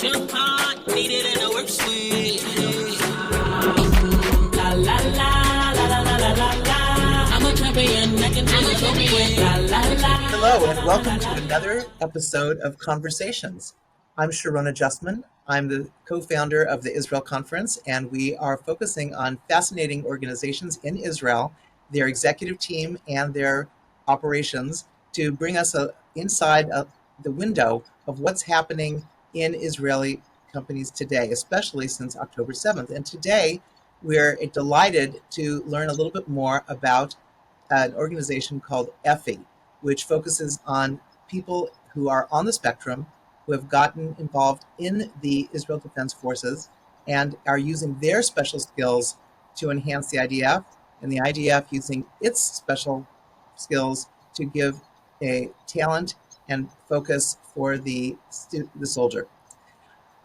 It's your heart, need it and it works sweet. La la la la la la la la la. I'm a champion, I can take a champion. La la la. Hello and welcome to another episode of Conversations. I'm Sharona Justman. I'm the co-founder of the Israel Conference, and we are focusing on fascinating organizations in Israel, their executive team, and their operations to bring us inside the window of what's happening in Israeli companies today, especially since October 7th. And today, we're delighted to learn a little bit more about an organization called EFFIE, which focuses on people who are on the spectrum, who have gotten involved in the Israel Defense Forces and are using their special skills to enhance the IDF, and the IDF using its special skills to give a talent and focus for the soldier.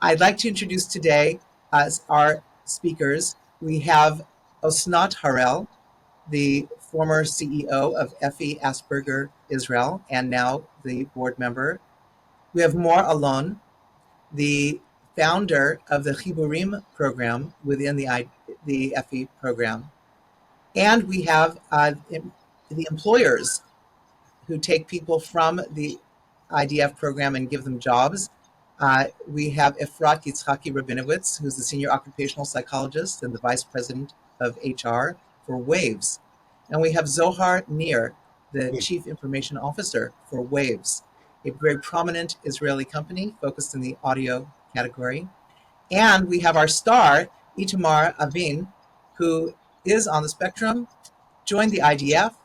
I'd like to introduce today as our speakers. We have Osnat Harel, the former CEO of EFFIE Asperger Israel, and now the board member. We have Mor Alon, the founder of the HIBURIM program within the EFFIE program. And we have the employers who take people from the IDF program and give them jobs. We have Efrat Yitzhaki Rabinowitz, who's the senior occupational psychologist and the vice president of HR for WAVES. And we have Zohar Nir, the chief information officer for WAVES, a very prominent Israeli company focused in the audio category. And we have our star, Itamar Avin, who is on the spectrum, joined the IDF,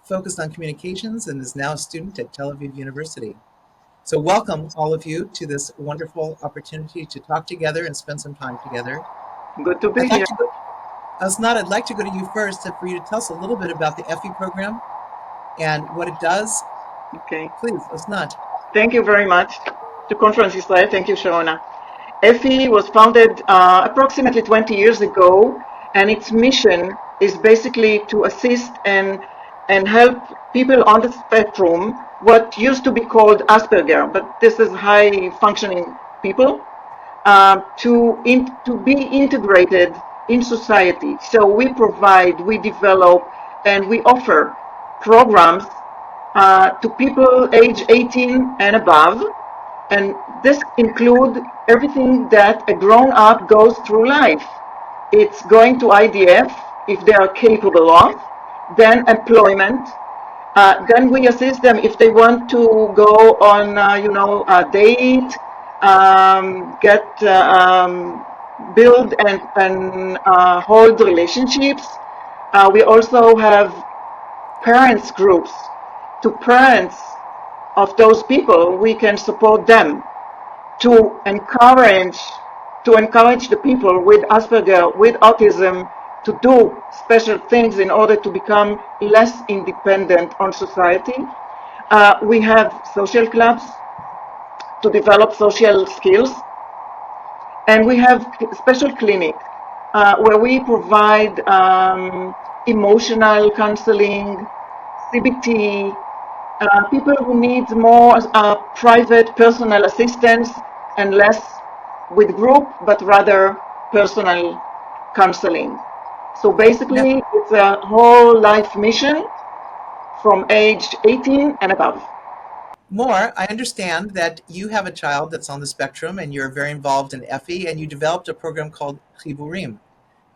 focused on communications, and is now a student at Tel Aviv University. So welcome, all of you, to this wonderful opportunity to talk together and spend some time together. Good to be here. Osnat, I'd like to go to you first for you to tell us a little bit about the EFFIE program and what it does. Okay. Please, Osnat. Thank you very much to Conference Israel. Thank you, Sharona. EFFIE was founded approximately 20 years ago, and its mission is basically to assist and help people on the spectrum, what used to be called Asperger, but this is high-functioning people, to be integrated in society. So we provide, we develop, and we offer programs to people age 18 and above, and this includes everything that a grown-up goes through life. It's going to IDF if they are capable of, then employment, then we assist them if they want to go on, a date, build and hold relationships. We also have parents groups. To parents of those people, we can support them to encourage the people with Asperger, with autism, to do special things in order to become less independent on society. We have social clubs to develop social skills. And we have special clinic where we provide emotional counseling, CBT, people who need more private personal assistance and less with group, but rather personal counseling. So basically, it's a whole life mission from age 18 and above. Mor, I understand that you have a child that's on the spectrum and you're very involved in EFFIE, and you developed a program called HIBURIM.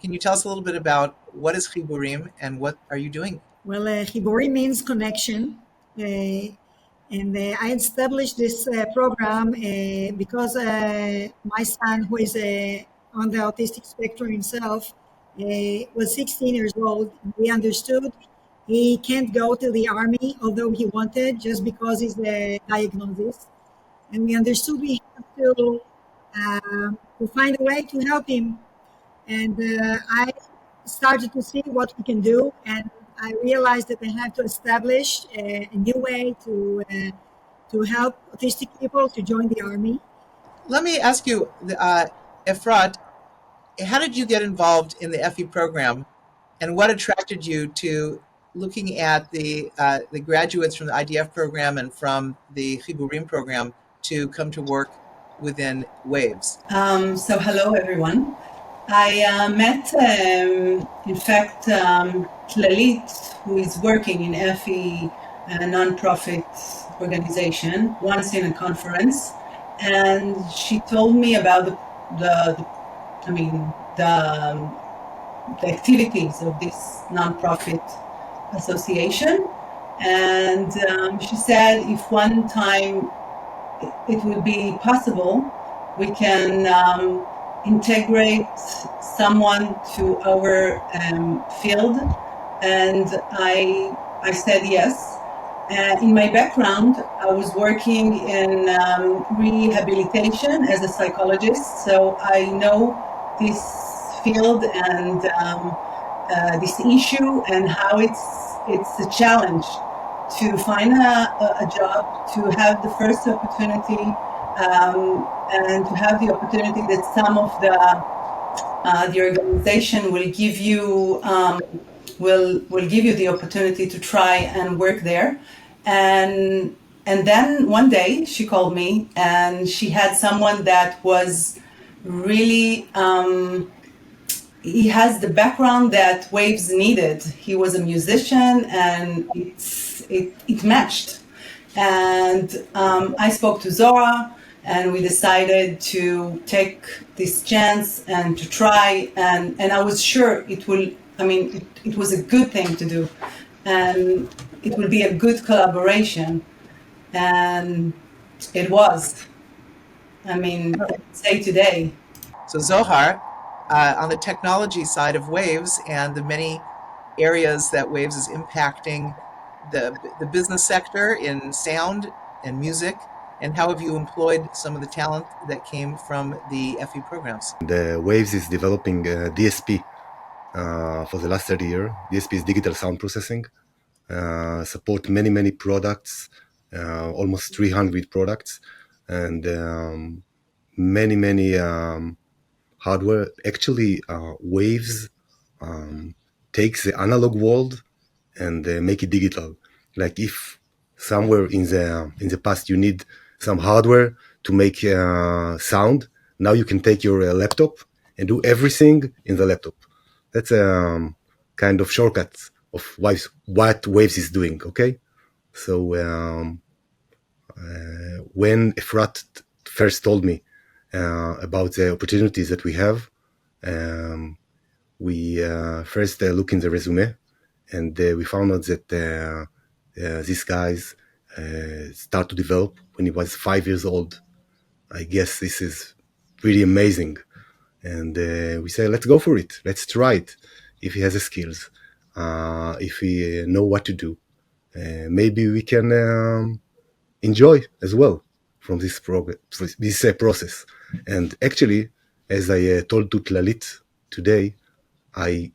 Can you tell us a little bit about what is HIBURIM and what are you doing? Well, HIBURIM means connection. And I established this program because my son, who is on the autistic spectrum himself, was 16 years old. We understood he can't go to the army, although he wanted, just because he's the diagnosis. And we understood we have to find a way to help him. And I started to see what we can do, and I realized that I had to establish a new way to help autistic people to join the army. Let me ask you, Efrat, how did you get involved in the EFFIE program, and what attracted you to looking at the graduates from the IDF program and from the HIBURIM program to come to work within Waves? So hello, everyone. I met, in fact, Tlalit, who is working in EFFIE, a nonprofit organization, once in a conference, and she told me about the activities of this nonprofit association, and she said if one time it would be possible, we can integrate someone to our field, and I said yes. In my background, I was working in rehabilitation as a psychologist, so I know this field and this issue and how it's a challenge to find a job, to have the first opportunity, and to have the opportunity that some of the organization will give you will give you the opportunity to try and work there. And then one day she called me and she had someone that was really he has the background that Waves needed. He was a musician and it matched. And I spoke to Zora and we decided to take this chance and to try, and I was sure it will, it was a good thing to do and it will be a good collaboration, and it was. Say today. So Zohar, on the technology side of Waves and the many areas that Waves is impacting the business sector in sound and music, and how have you employed some of the talent that came from the EFFIE programs? The Waves is developing DSP for the last 30 years. DSP is digital sound processing. Support many products, almost 300 products, and many hardware. Actually, Waves takes the analog world and make it digital. Like if somewhere in the past you need some hardware to make sound, now you can take your laptop and do everything in the laptop. That's a kind of shortcut of what Waves is doing. Okay, so when Efrat first told me about the opportunities that we have, we first look in the resume, and we found out that these guys start to develop when he was 5 years old. I guess this is pretty amazing. And we say, let's go for it. Let's try it. If he has the skills, if he know what to do, maybe we can enjoy as well from this process. And actually, as I told to Tlalit today, I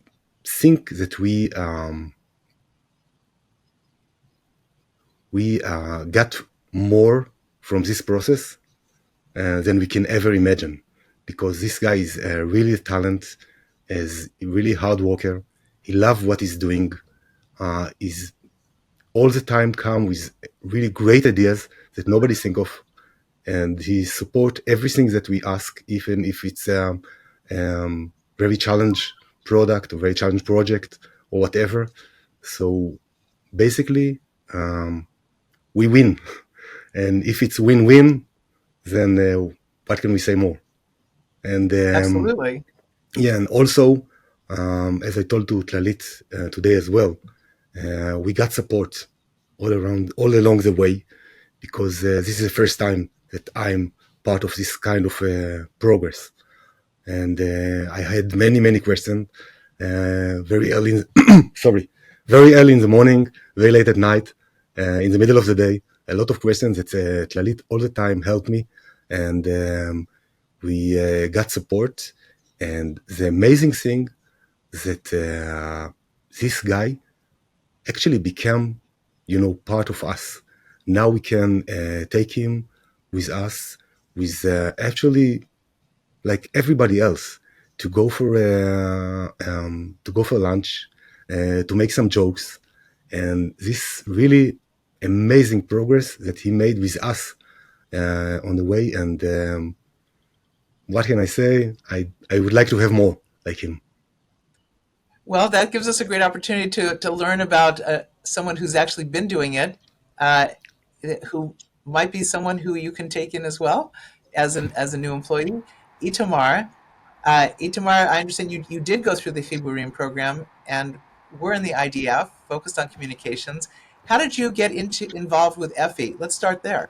think that we got more from this process than we can ever imagine, because this guy is really a talent, is really hard worker. He loves what he's doing. He's all the time come with really great ideas that nobody think of, and he support everything that we ask, even if it's very challenge product or very challenge project or whatever. So basically, we win. And if it's win-win, then what can we say more? And Absolutely. Yeah, and also, as I told to Tlalit today as well, we got support all along the way, because this is the first time that I'm part of this kind of progress. And I had many questions very early in the morning, very late at night, in the middle of the day. A lot of questions that Tlalit all the time helped me, and we got support. And the amazing thing that this guy actually became, part of us. Now we can take him with us, with actually like everybody else, to go for lunch, to make some jokes, and this really amazing progress that he made with us on the way. And what can I say? I would like to have more like him. Well, that gives us a great opportunity to learn about someone who's actually been doing it, who might be someone who you can take in as well as a new employee. Itamar, Itamar, I understand you did go through the HIBURIM program and were in the IDF, focused on communications. How did you get involved with EFFIE? Let's start there.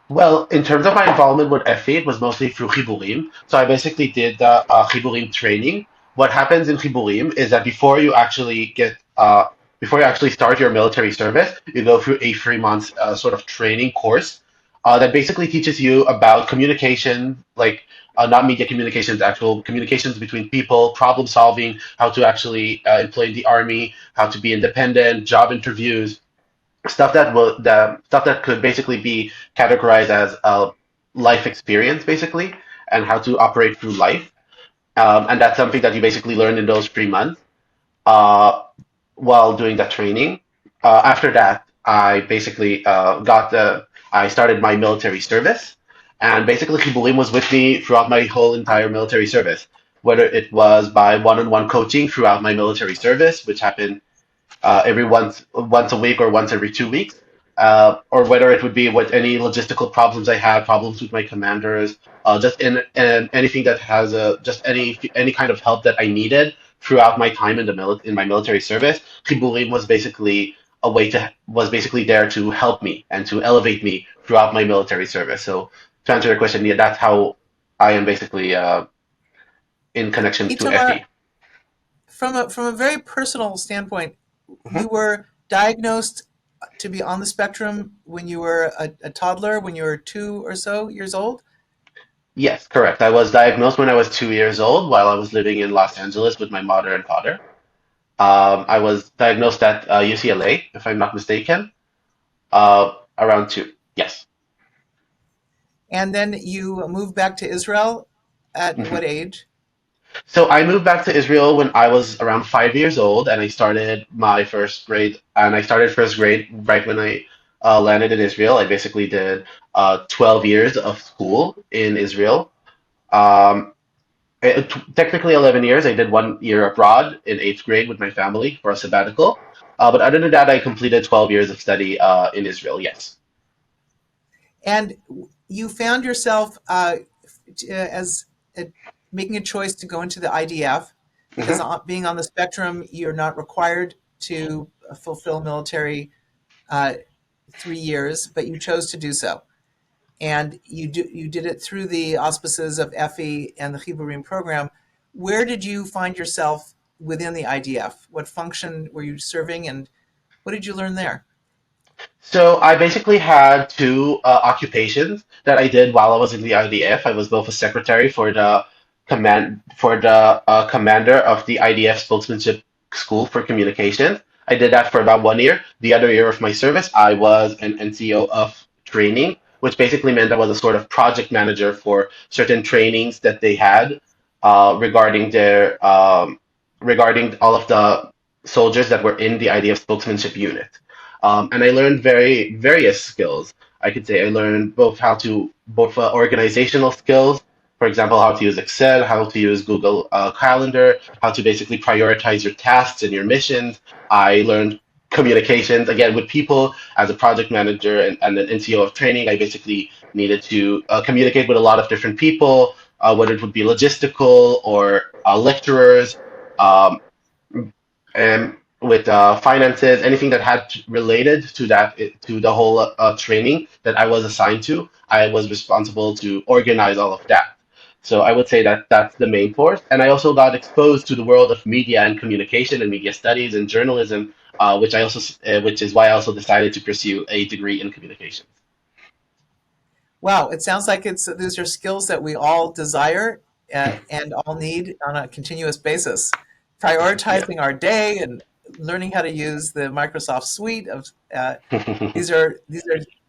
Well, in terms of my involvement with EFFIE, it was mostly through HIBURIM. So I basically did the HIBURIM training. What happens in HIBURIM is that before you actually start your military service, you go through a 3 month sort of training course that basically teaches you about communication, like not media communications, actual communications between people, problem solving, how to actually employ in the army, how to be independent, job interviews, stuff that could basically be categorized as a life experience, basically, and how to operate through life. And that's something that you basically learn in those 3 months uh, while doing that training. After that, I started my military service, and basically Kibulim was with me throughout my whole entire military service. Whether it was by one-on-one coaching throughout my military service, which happened every once a week or once every 2 weeks, or whether it would be with any logistical problems I had, problems with my commanders, just in anything that has just any kind of help that I needed throughout my time in my military service. Chiburim was basically there to help me and to elevate me throughout my military service. So to answer your question, yeah, that's how I am basically in connection to Itamar, FE. from a very personal standpoint, Mhm. you were diagnosed to be on the spectrum when you were a toddler, when you were 2 or so years old. Yes, correct. I was diagnosed when I was 2 years old while I was living in Los Angeles with my mother and father. I was diagnosed at UCLA, if I'm not mistaken, around two. Yes. And then you moved back to Israel at Mhm. what age? So I moved back to Israel when I was around 5 years old, and I started my first grade. And I started first grade right when I landed in Israel. I basically did 12 years of school in Israel. Um, Technically 11 years. I did 1 year abroad in eighth grade with my family for a sabbatical. But other than that, I completed 12 years of study in Israel. Yes. And you found yourself as making a choice to go into the IDF because Hmm. being on the spectrum, you're not required to fulfill military uh, 3 years, but you chose to do so. And you did it through the auspices of EFFIE and the Hiburim program. Where did you find yourself within the IDF? What function were you serving, and what did you learn there? So I basically had two occupations that I did while I was in the IDF. I was both a secretary for the commander of the IDF Spokesmanship School for Communications. I did that for about 1 year. The other year of my service, I was an NCO of training, which basically meant I was a sort of project manager for certain trainings that they had regarding all of the soldiers that were in the IDF Spokesmanship Unit. And I learned various skills. I could say I learned both organizational skills, for example, how to use Excel, how to use Google Calendar, how to basically prioritize your tasks and your missions. I learned communications again with people as a project manager and an NCO of training. I basically needed to communicate with a lot of different people, whether it would be logistical or lecturers. Um, and with finances, anything that had related to to the whole training that I was assigned to, I was responsible to organize all of that. So I would say that that's the main force. And I also got exposed to the world of media and communication and media studies and journalism, which is why I also decided to pursue a degree in communications. Wow, it sounds like these are skills that we all desire and all need on a continuous basis. Yeah. Prioritizing our day and learning how to use the Microsoft suite of these are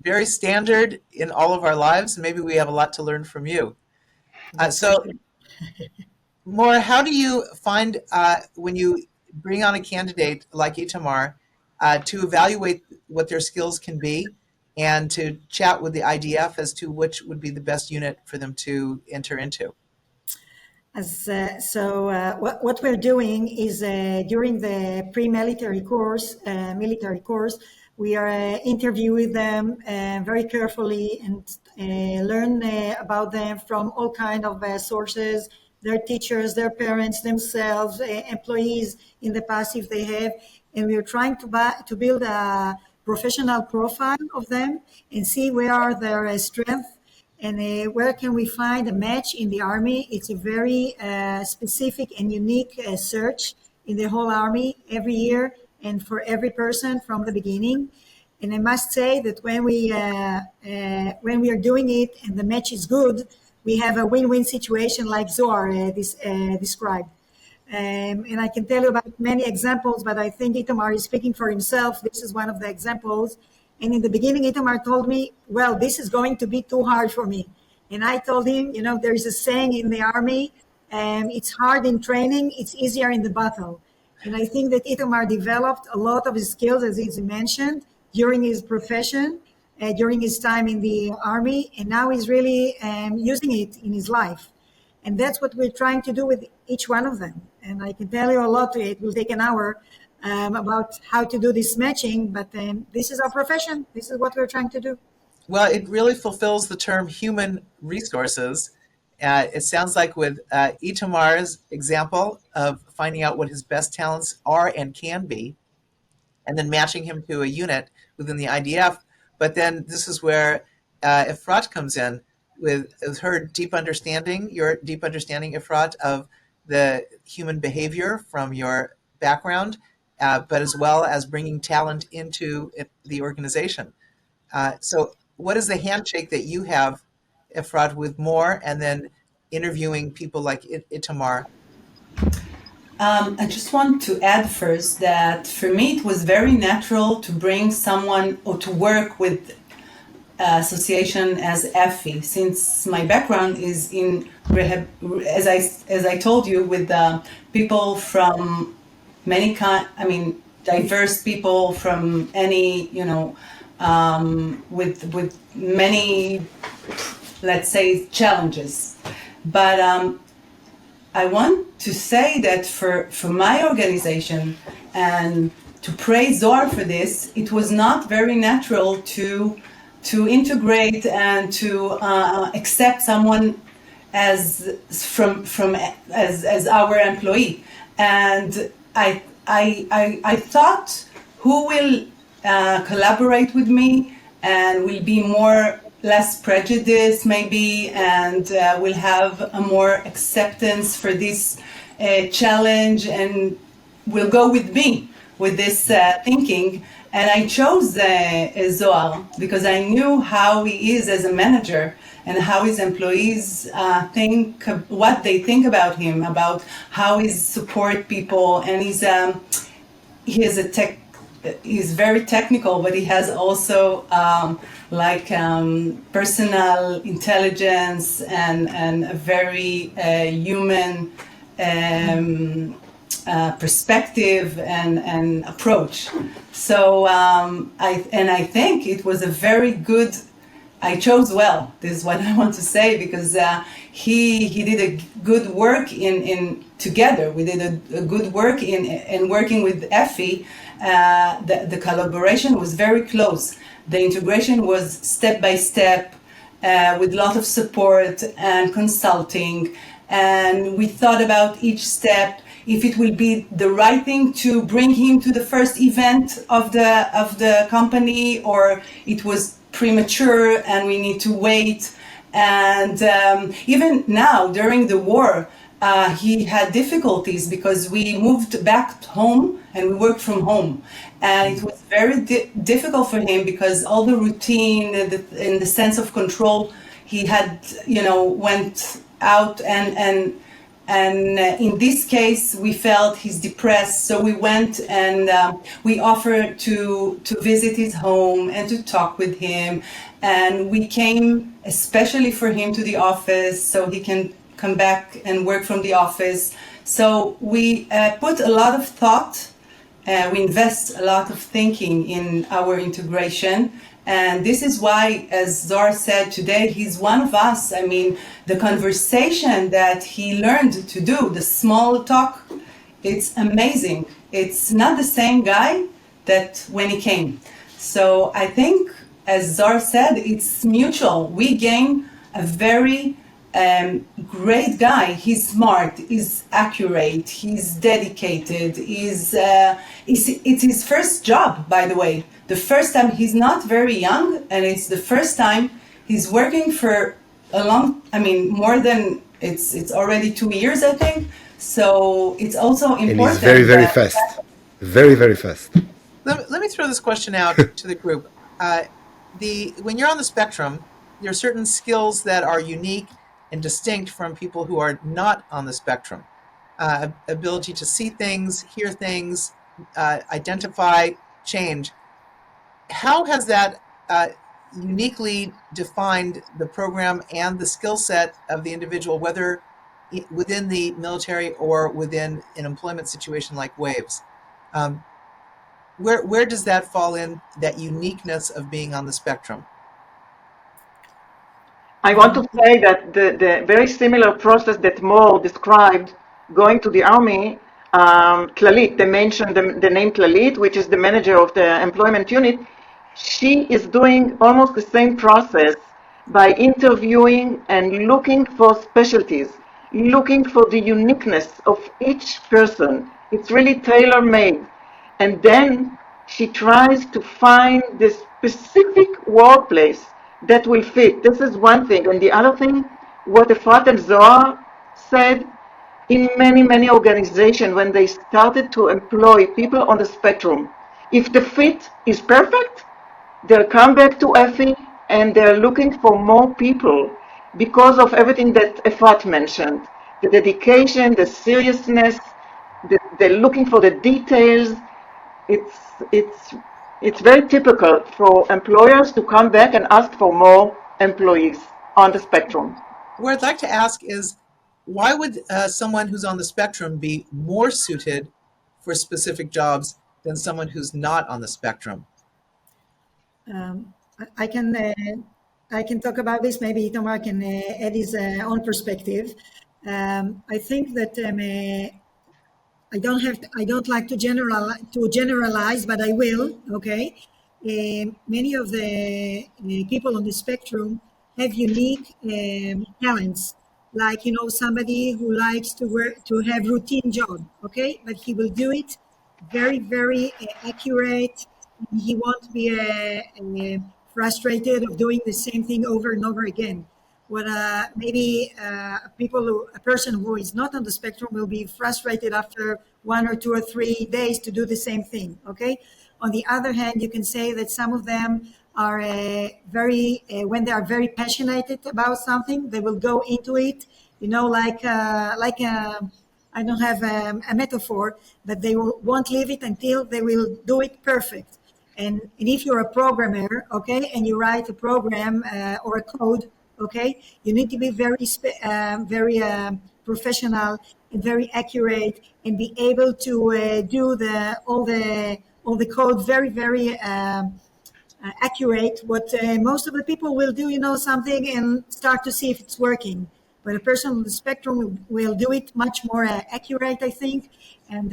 very standard in all of our lives. Maybe we have a lot to learn from you. That's for So, sure. Maura, how do you find when you bring on a candidate like Itamar to evaluate what their skills can be? and to chat with the IDF as to which would be the best unit for them to enter into. What we're doing is during the pre-military course, we are interviewing them very carefully and learn about them from all kinds of sources, their teachers, their parents, themselves, employees in the past if they have, and we are trying to build a professional profile of them and see where are their strengths and where can we find a match in the Army. It's a very specific and unique search in the whole Army every year and for every person from the beginning. And I must say that when we are doing it and the match is good, we have a win-win situation like Zohar described. And I can tell you about many examples, but I think Itamar is speaking for himself. This is one of the examples. And in the beginning, Itamar told me, well, this is going to be too hard for me. And I told him, there is a saying in the Army, it's hard in training, it's easier in the battle. And I think that Itamar developed a lot of his skills, as he mentioned, during his profession, during his time in the Army, and now he's really using it in his life. And that's what we're trying to do with each one of them. And I can tell you a lot, it will take an hour, about how to do this matching, but this is our profession. This is what we're trying to do. Well, it really fulfills the term human resources. It sounds like with Itamar's example of finding out what his best talents are and can be, and then matching him to a unit within the IDF. But then this is where Efrat comes in with her deep understanding, your deep understanding, Efrat, of the human behavior from your background, but as well as bringing talent into the organization. So what is the handshake that you have, Efrat, with Moore and then interviewing people like Itamar? I just want to add first that for me it was very natural to bring someone or to work with association as EFFIE, since my background is in rehab, as I told you, with people from many diverse people from any, with many, let's say, challenges. But I want to say that for my organization, and to praise Zohar for this, it was not very natural to integrate and to accept someone as our employee. And I thought, who will collaborate with me and will be less prejudice maybe, and will have a more acceptance for this challenge and will go with me with this thinking. And I chose Zohar because I knew how he is as a manager and how his employees think, what they think about him, about how he support people. And he's very technical, but he has also personal intelligence and a very human perspective and approach. So I think it was a very good. I chose well. This is what I want to say, because he did a good work in together. We did a good work in working with EFFIE. The collaboration was very close. The integration was step by step, with a lot of support and consulting. And we thought about each step, if it will be the right thing to bring him to the first event of the company, or it was premature and we need to wait. And even now, during the war, he had difficulties because we moved back home and we worked from home. And it was very difficult for him because all the routine and the sense of control, he had, went out and in this case, we felt he's depressed. So we went and we offered to visit his home and to talk with him. And we came especially for him to the office so he can come back and work from the office. So we put a lot of thought, we invest a lot of thinking in our integration. And this is why, as Zor said today, he's one of us. I mean, the conversation that he learned to do, the small talk, it's amazing. It's not the same guy that when he came. So I think, as Zor said, it's mutual. We gain a very great guy. He's smart, he's accurate, he's dedicated, it's his first job, by the way. The first time, he's not very young, and it's the first time he's working for a long, I mean, more than, it's already 2 years, I think. So it's also important. And he's very, very fast. Very, very fast. Let me throw this question out to the group. When you're on the spectrum, there are certain skills that are unique and distinct from people who are not on the spectrum. Ability to see things, hear things, identify, change. How has that uniquely defined the program and the skill set of the individual, whether within the military or within an employment situation like WAVES? Where does that fall in, that uniqueness of being on the spectrum? I want to say that the very similar process that Mo described going to the army, Tlalit, they mentioned the name Tlalit, which is the manager of the employment unit. She is doing almost the same process by interviewing and looking for specialties, looking for the uniqueness of each person. It's really tailor-made. And then she tries to find the specific workplace that will fit. This is one thing. And the other thing, what Efrat and Zohar said, in many, many organizations, when they started to employ people on the spectrum, if the fit is perfect, they'll come back to EFFIE and they're looking for more people because of everything that Efrat mentioned. The dedication, the seriousness, they're looking for the details. It's very typical for employers to come back and ask for more employees on the spectrum. What I'd like to ask is, why would someone who's on the spectrum be more suited for specific jobs than someone who's not on the spectrum? I can talk about this. Maybe Itamar can add his own perspective. I think that I don't like to generalize, but I will. Okay, many of the people on the spectrum have unique talents. Like, somebody who likes to have routine job. Okay, but he will do it very, very accurate. He won't be frustrated of doing the same thing over and over again. What maybe a person who is not on the spectrum will be frustrated after 1 or 2 or 3 days to do the same thing. Okay. On the other hand, you can say that some of them are when they are very passionate about something, they will go into it. I don't have a metaphor, but they won't leave it until they will do it perfect. And if you're a programmer, okay, and you write a program or a code, okay, you need to be very professional and very accurate, and be able to do all the code very, very accurate. What most of the people will do, something and start to see if it's working. But a person on the spectrum will do it much more accurate, I think. And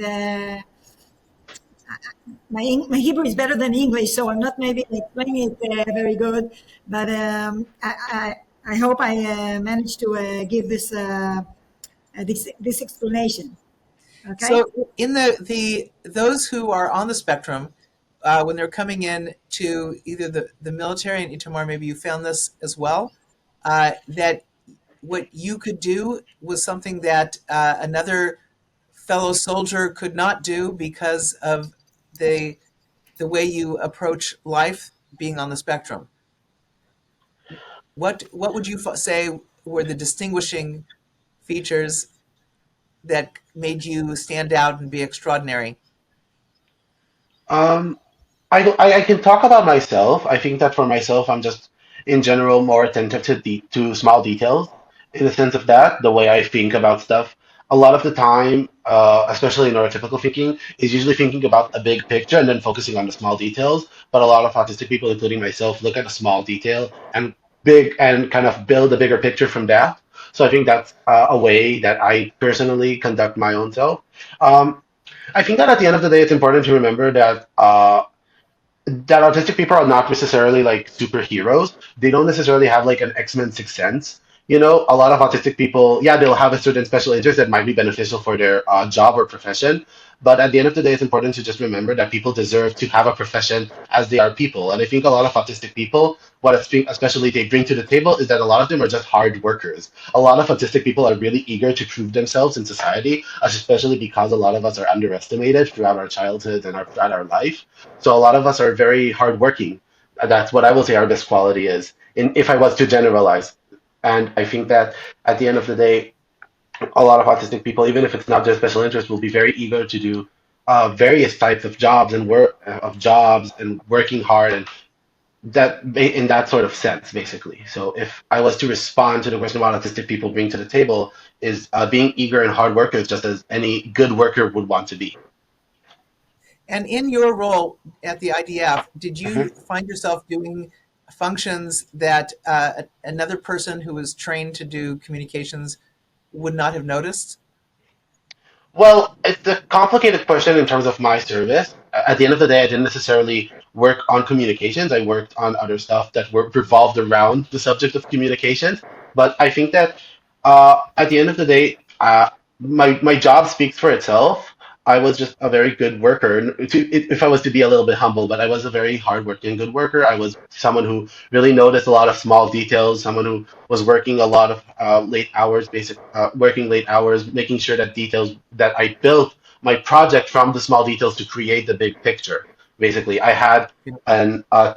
my Hebrew is better than English, so I'm not maybe explaining it very good. But I hope I managed to give this explanation. Okay. So in those who are on the spectrum, when they're coming in to either the military, and Itamar, maybe you found this as well, that what you could do was something that another fellow soldier could not do because of the way you approach life being on the spectrum. What would you say were the distinguishing features that made you stand out and be extraordinary? I can talk about myself. I think that for myself, I'm just in general more attentive to small details. In the sense of that, the way I think about stuff, a lot of the time, especially neurotypical thinking, is usually thinking about a big picture and then focusing on the small details. But a lot of autistic people, including myself, look at a small detail and big and kind of build a bigger picture from that. So I think that's a way that I personally conduct my own self. Um, I think that at the end of the day, it's important to remember that autistic people are not necessarily like superheroes. They don't necessarily have like an X-Men sixth sense. You know, a lot of autistic people, yeah, they'll have a certain special interest that might be beneficial for their job or profession. But at the end of the day, it's important to just remember that people deserve to have a profession as they are people. And I think a lot of autistic people, what especially they bring to the table is that a lot of them are just hard workers. A lot of autistic people are really eager to prove themselves in society, especially because a lot of us are underestimated throughout our childhood and throughout our life. So a lot of us are very hardworking. That's what I will say our best quality is, if I was to generalize. And I think that at the end of the day, a lot of autistic people, even if it's not their special interest, will be very eager to do various types of jobs and working hard and in that sort of sense, basically. So if I was to respond to the question what autistic people bring to the table is being eager and hard workers, just as any good worker would want to be. And in your role at the IDF, did you Mhm. find yourself doing functions that another person who was trained to do communications would not have noticed? Well, it's a complicated question in terms of my service. At the end of the day, I didn't necessarily work on communications. I worked on other stuff that revolved around the subject of communications. But I think that at the end of the day, my job speaks for itself. I was just a very good worker. If I was to be a little bit humble, but I was a very hardworking, good worker. I was someone who really noticed a lot of small details. Someone who was working a lot of late hours, working late hours, making sure that details that I built my project from the small details to create the big picture. Basically, I had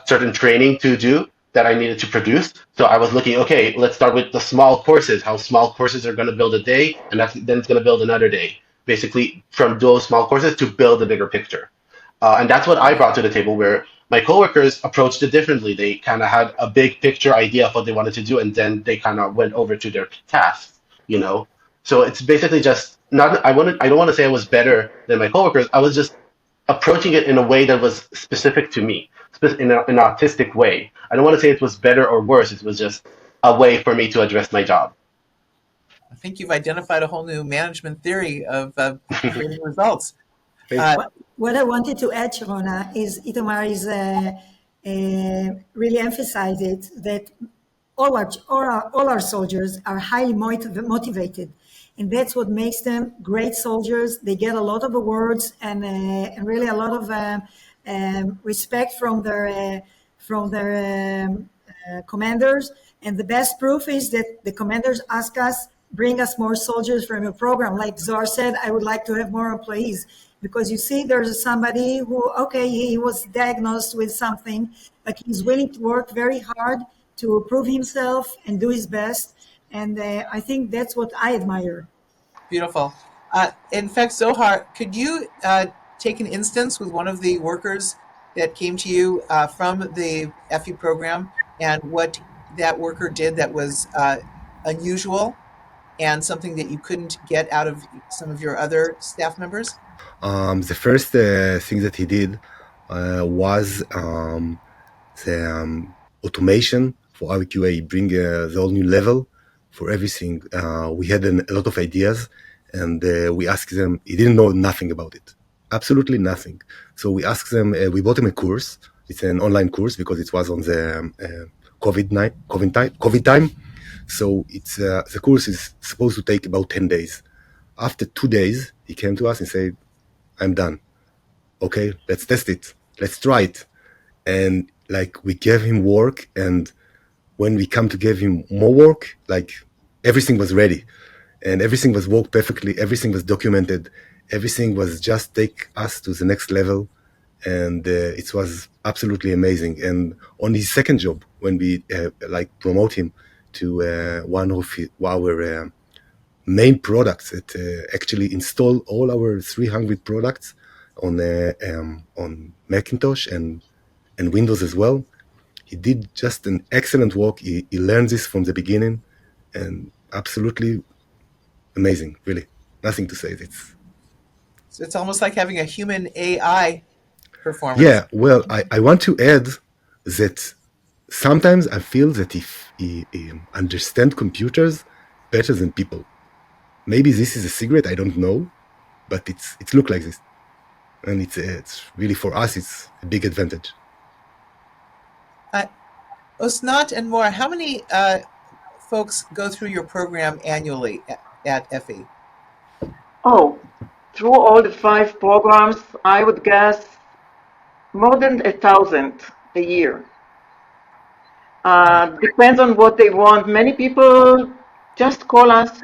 certain training to do that I needed to produce. So I was looking, okay, let's start with the small courses, how small courses are going to build a day, and then it's going to build another day. Basically, from those small courses to build a bigger picture. And that's what I brought to the table, where my coworkers approached it differently. They kind of had a big picture idea of what they wanted to do, and then they kind of went over to their tasks, you know. So it's basically just not. I don't want to say I was better than my coworkers. I was just approaching it in a way that was specific to me, in an autistic way. I don't want to say it was better or worse. It was just a way for me to address my job. I think you've identified a whole new management theory of creating results. What I wanted to add, Sharona, is Itamar is really emphasized it that all our soldiers are highly motivated, and that's what makes them great soldiers. They get a lot of awards and really a lot of respect from their commanders. And the best proof is that the commanders ask us, bring us more soldiers from your program. Like Zor said, I would like to have more employees. Because you see, there's somebody who, okay, he was diagnosed with something, but he's willing to work very hard to prove himself and do his best. And I think that's what I admire. Beautiful. In fact, Zohar, could you take an instance with one of the workers that came to you from the EFFIE program and what that worker did that was unusual and something that you couldn't get out of some of your other staff members? The first thing that he did was the automation for RQA, bring the whole new level for everything. We had a lot of ideas, and we asked them. He didn't know nothing about it, absolutely nothing. So we asked them. We bought him a course. It's an online course because it was on the COVID time. So it's the course is supposed to take about 10 days. After 2 days, he came to us and said, I'm done. Okay, let's test it. Let's try it. And like we gave him work, and when we come to give him more work, like everything was ready and everything was worked perfectly. Everything was documented. Everything was just take us to the next level. And it was absolutely amazing. And on his second job, when we like promote him to one of our main products that actually install all our 300 products on Macintosh and Windows as well. He did just an excellent work. He learned this from the beginning, and absolutely amazing, really. nothing to say. It's almost like having a human AI performance. Yeah, well, I want to add that sometimes I feel that if he understand computers better than people, maybe this is a secret, I don't know, but it's look like this. And it's really, for us, it's a big advantage. Osnat and Mora, how many folks go through your program annually at EFFIE? Oh, through all the 5 programs, I would guess more than 1,000 a year. Depends on what they want. Many people just call us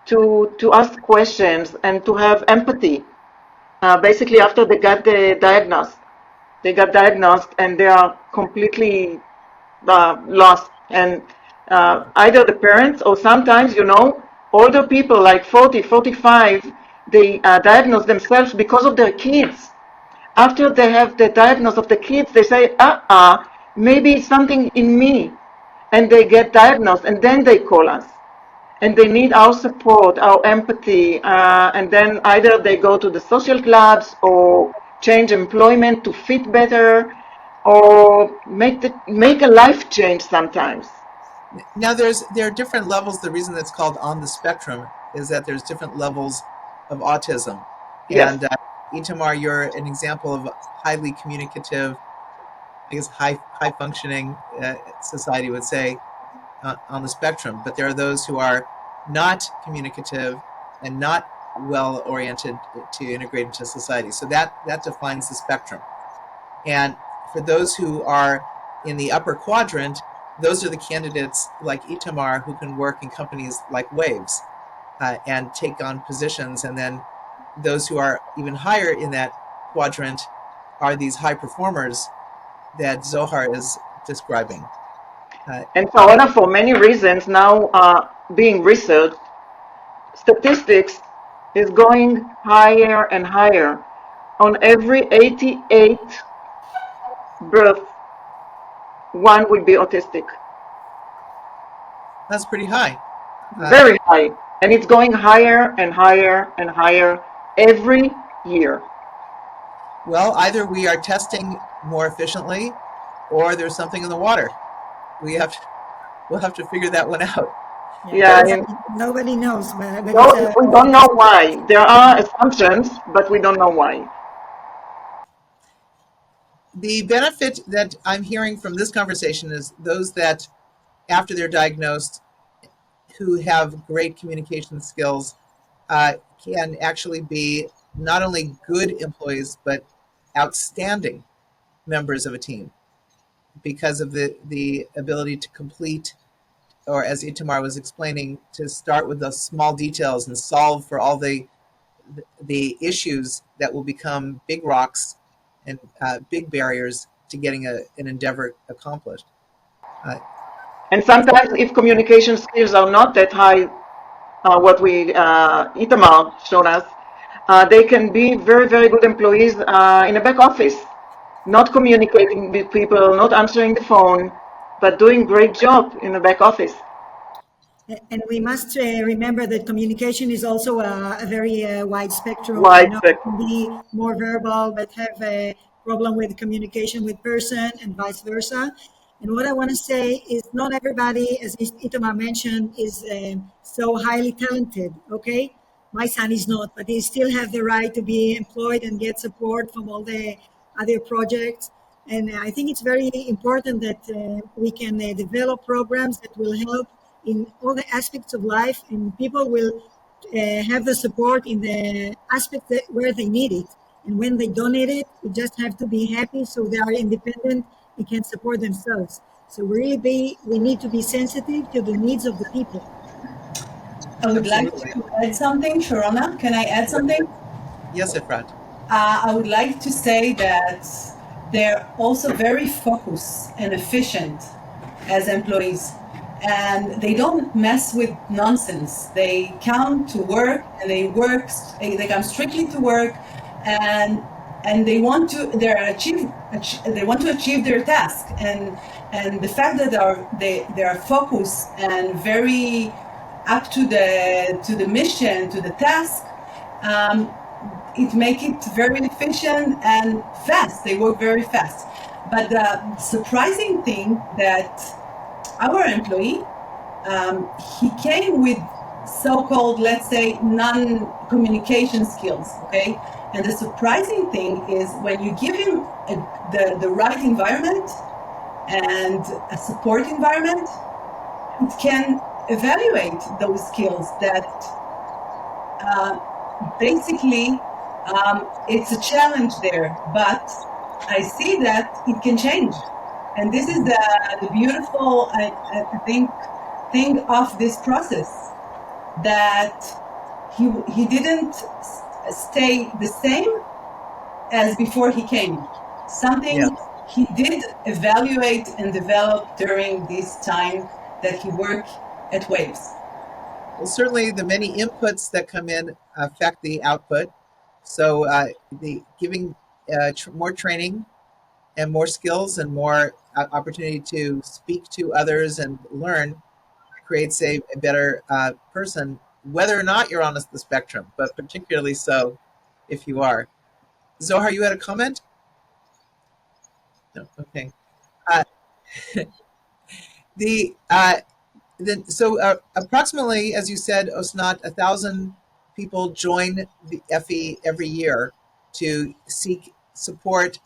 to ask questions and to have empathy. Basically, after they got diagnosed and they are completely lost. And either the parents or sometimes, older people like 40, 45, they diagnose themselves because of their kids. After they have the diagnosis of the kids, they say, maybe it's something in me. And they get diagnosed and then they call us. And they need our support, our empathy. And then either they go to the social clubs or change employment to fit better or make a life change sometimes. Now, there are different levels. The reason it's called On the Spectrum is that there's different levels of autism. Yes. And Itamar, you're an example of highly communicative, I guess high functioning society would say on the spectrum. But there are those who are not communicative and not well oriented to integrate into society. So that defines the spectrum. And for those who are in the upper quadrant, those are the candidates like Itamar who can work in companies like Waves and take on positions. And then those who are even higher in that quadrant are these high performers that Zohar is describing. And Corona, for many reasons, now being researched, statistics is going higher and higher. On every 88 births, one will be autistic. That's pretty high. Very high. And it's going higher and higher and higher every year. Well, either we are testing more efficiently or there's something in the water. We'll have to figure that one out. Yeah. Nobody knows. But we don't know why. There are assumptions, but we don't know why. The benefit that I'm hearing from this conversation is those that, after they're diagnosed, who have great communication skills, can actually be not only good employees, but outstanding members of a team because of the ability to complete, or as Itamar was explaining, to start with the small details and solve for all the issues that will become big rocks and big barriers to getting an endeavor accomplished. And sometimes if communication skills are not that high, what Itamar showed us, they can be very, very good employees in a back office, not communicating with people, not answering the phone, but doing great job in the back office. And we must remember that communication is also a very wide spectrum. It can be more verbal, but have a problem with communication with person and vice versa. And what I want to say is not everybody, as Itamar mentioned, is so highly talented, okay? My son is not, but he still has the right to be employed and get support from all the other projects. And I think it's very important that we can develop programs that will help in all the aspects of life, and people will have the support in the aspect where they need it. And when they don't need it, we just have to be happy so they are independent and can support themselves. So we need to be sensitive to the needs of the people. I would like to add something. Sharona, can I add something? Yes, Efrat. I would like to say that they're also very focused and efficient as employees. And they don't mess with nonsense. They come to work and they come strictly to work, and they want to achieve their task. And the fact that they are focused and very up to the mission, to the task, it makes it very efficient and fast. They work very fast. But the surprising thing that our employee, he came with so-called, let's say, non-communication skills, okay? And the surprising thing is when you give him the right environment and a support environment, it can evaluate those skills that basically it's a challenge there, but I see that it can change. And this is the beautiful, I think, thing of this process, that he didn't stay the same as before he came. Something he did evaluate and develop during this time that he worked at Waves. Well, certainly the many inputs that come in affect the output. So the giving more training and more skills and more opportunity to speak to others and learn creates a better person, whether or not you're on the spectrum, but particularly so if you are. Zohar, you had a comment? No, okay. So approximately, as you said, Osnat, 1,000 people join the EFFIE every year to seek support,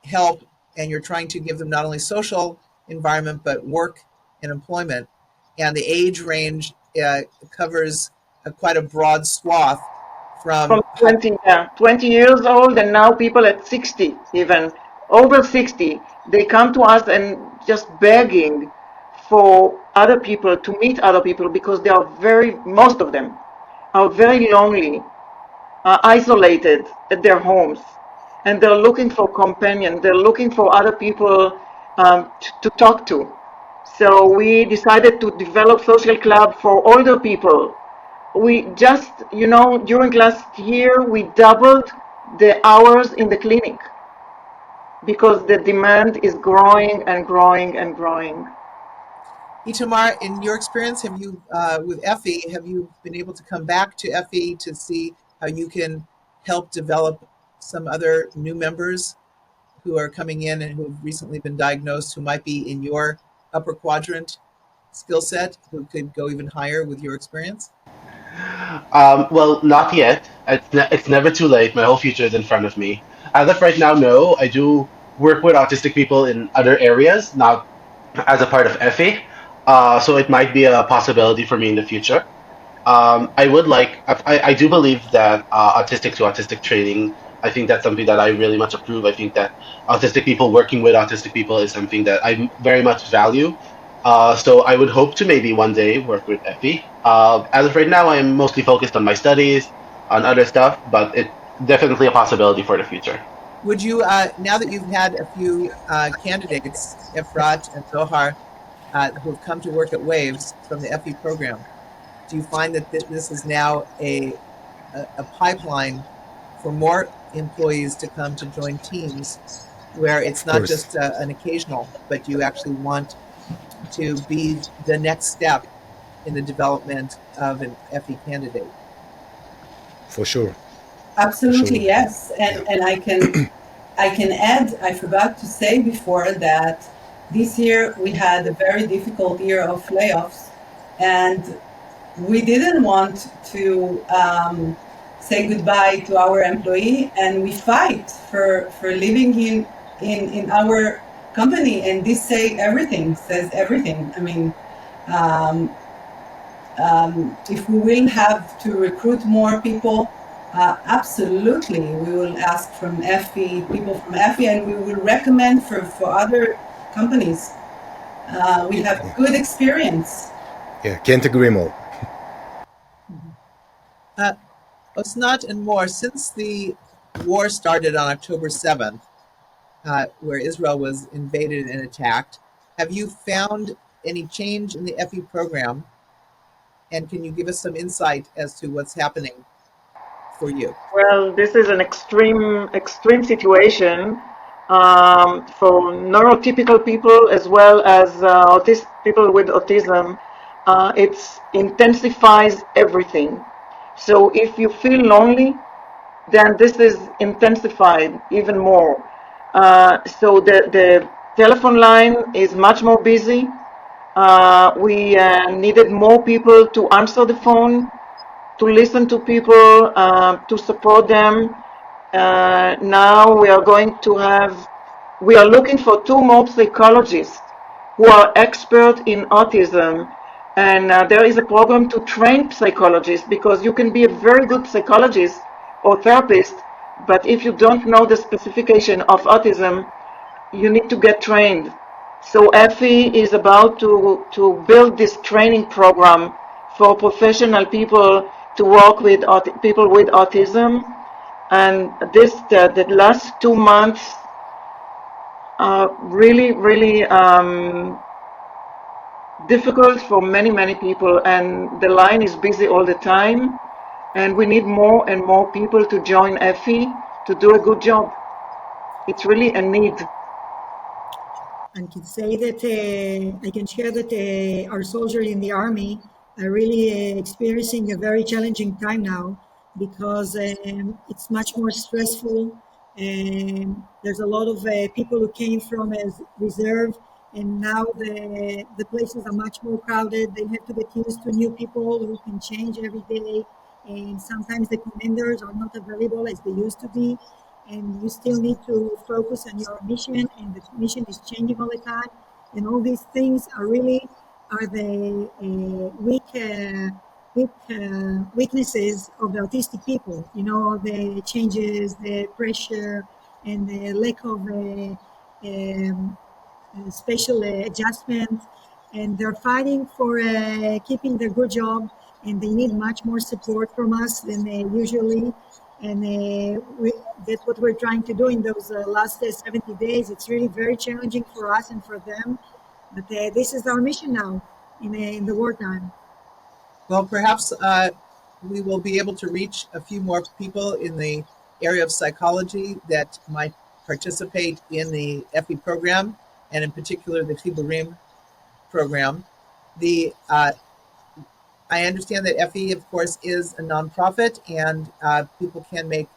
help, and you're trying to give them not only social environment, but work and employment. And the age range covers quite a broad swath From 20 years old, and now people at 60, even over 60, they come to us and just begging for other people, to meet other people, because they are most of them are very lonely, isolated at their homes, and they're looking for companion. They're looking for other people to talk to. So we decided to develop social club for older people. We just, during last year, we doubled the hours in the clinic because the demand is growing and growing and growing. Itamar, in your experience, have you, with EFFIE, have you been able to come back to EFFIE to see how you can help develop some other new members who are coming in and who have recently been diagnosed, who might be in your upper quadrant skill set, who could go even higher with your experience? Well, not yet. It's never too late. My whole future is in front of me. As of right now, no. I do work with autistic people in other areas, not as a part of EFFIE. So it might be a possibility for me in the future. I do believe that autistic to autistic training, I think that's something that I really much approve. I think that autistic people working with autistic people is something that I very much value. So I would hope to maybe one day work with EFFIE. As of right now, I am mostly focused on my studies, on other stuff, but it's definitely a possibility for the future. Would you, now that you've had a few candidates, Efrat and Zohar, who have come to work at Waves from the EFFIE program, do you find that this is now a pipeline for more employees to come to join teams where it's not just an occasional, but you actually want to be the next step in the development of an EFFIE candidate? For sure. Absolutely, yes. And I can add, I forgot to say before that this year we had a very difficult year of layoffs, and we didn't want to say goodbye to our employee, and we fight for living in our company, and this says everything. I mean, if we will have to recruit more people, absolutely, we will ask from people from EFFIE, and we will recommend for other companies. We have good experience. Yeah, can't agree more. Osnat and more, since the war started on October 7th, where Israel was invaded and attacked, have you found any change in the EFFIE program? And can you give us some insight as to what's happening for you? Well, this is an extreme situation for neurotypical people as well as people with autism. It intensifies everything. So if you feel lonely, then this is intensified even more. So the telephone line is much more busy. We needed more people to answer the phone, to listen to people, to support them. Now we are looking for 2 more psychologists who are expert in autism. And there is a program to train psychologists, because you can be a very good psychologist or therapist, but if you don't know the specification of autism, you need to get trained. So EFFIE is about to build this training program for professional people to work with people with autism. And the last 2 months are really difficult for many people, and the line is busy all the time. And we need more and more people to join EFFIE to do a good job. It's really a need. I can say that I can share that our soldiers in the army are really experiencing a very challenging time now, because it's much more stressful. There's a lot of people who came from as reserve, and now the places are much more crowded. They have to get used to new people who can change every day, and sometimes the commanders are not available as they used to be. And you still need to focus on your mission, and the mission is changing all the time. And all these things are the weaknesses of the autistic people. You know, the changes, the pressure, and the lack of special adjustment. And they're fighting for keeping their good job, and they need much more support from us than they usually. And that's what we're trying to do in those last 70 days. It's really very challenging for us and for them, but this is our mission now in the wartime. Well, perhaps we will be able to reach a few more people in the area of psychology that might participate in the EFFIE program, and in particular the HIBURIM program. I understand that EFFIE, of course, is a nonprofit, and people can make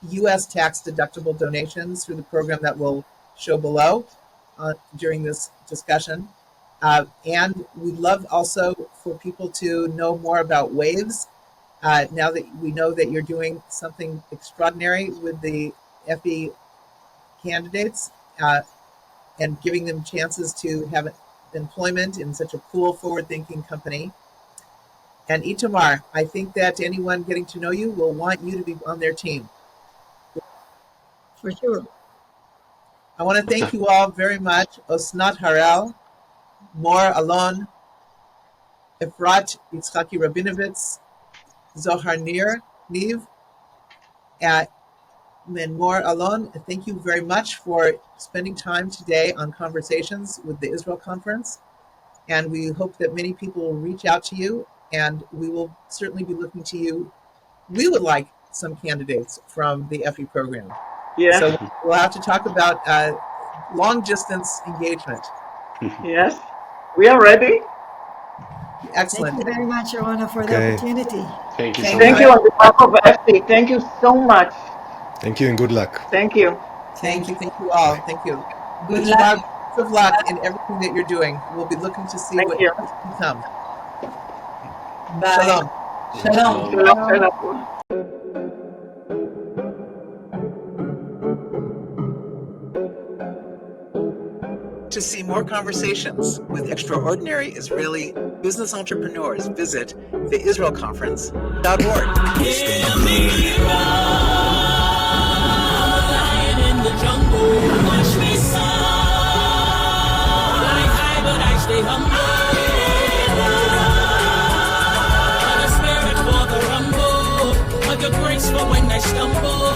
U.S. tax deductible donations through the program that will show below during this discussion. And we'd love also for people to know more about WAVES. Now that we know that you're doing something extraordinary with the EFFIE candidates and giving them chances to have employment in such a cool, forward-thinking company. And Itamar, I think that anyone getting to know you will want you to be on their team. For sure. I want to thank you all very much. Osnat Harel, Mor Alon, Efrat Yitzhaki Rabinovitz, Zohar Niv, and Mor Alon. Thank you very much for spending time today on Conversations with the Israel Conference. And we hope that many people will reach out to you, and we will certainly be looking to you. We would like some candidates from the EFFIE program. Yes. So we'll have to talk about long distance engagement. Yes, we are ready. Excellent. Thank you very much, Rona, for the opportunity. Thank you so Thank much. you on behalf of EFFIE. Thank you so much. Thank you and good luck. Thank you. Thank you all. Thank you. Good luck. Lots of luck in everything that you're doing. We'll be looking to see Thank what you. becomes. Bye. Shalom. Shalom. Shalom. To see more conversations with extraordinary Israeli business entrepreneurs, visit theisraelconference.org. Hear me roar. I'm a lion in the jungle. Watch me soar. I high, but I stay humble. On a spirit for the rumble. A good grace for when I stumble.